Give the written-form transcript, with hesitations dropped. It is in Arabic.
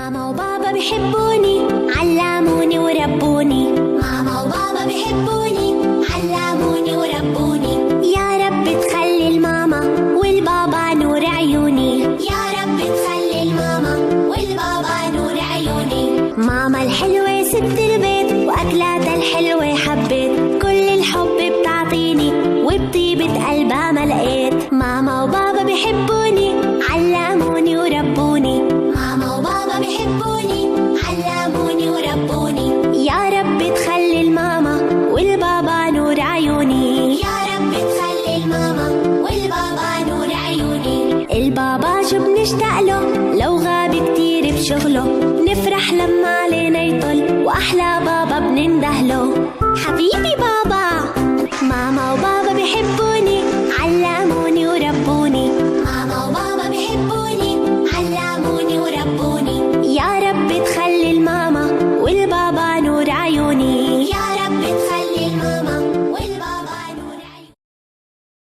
ماما وبابا بيحبوني، علموني وربوني. ماما وبابا بيحبوني، علموني وربوني. يا رب تخلي الماما والبابا نور عيوني. يا رب تخلي الماما والبابا نور عيوني. ماما الحلوة ست البيت وأكلاتها الحلوة حبيت، كل الحب بتعطيني وبطيبة قلبها ما لقيت. ماما وبابا بيحبوني، علموني وربوني. ماما وبابا بيحبوني، علموني وربوني. يا رب تخلي الماما والبابا نور عيوني. يا رب تخلي الماما والبابا نور عيوني. البابا شو بنشتاق له لو غاب كتير بشغله، نفرح لما علينا يطل وأحلى بابا بنندهله. حبيبي بابا. ماما وبابا بيحبوني، علموني وربوني. ماما وبابا بيحبوني، علموني وربوني. يا رب تخلي الماما والبابا نور عيوني.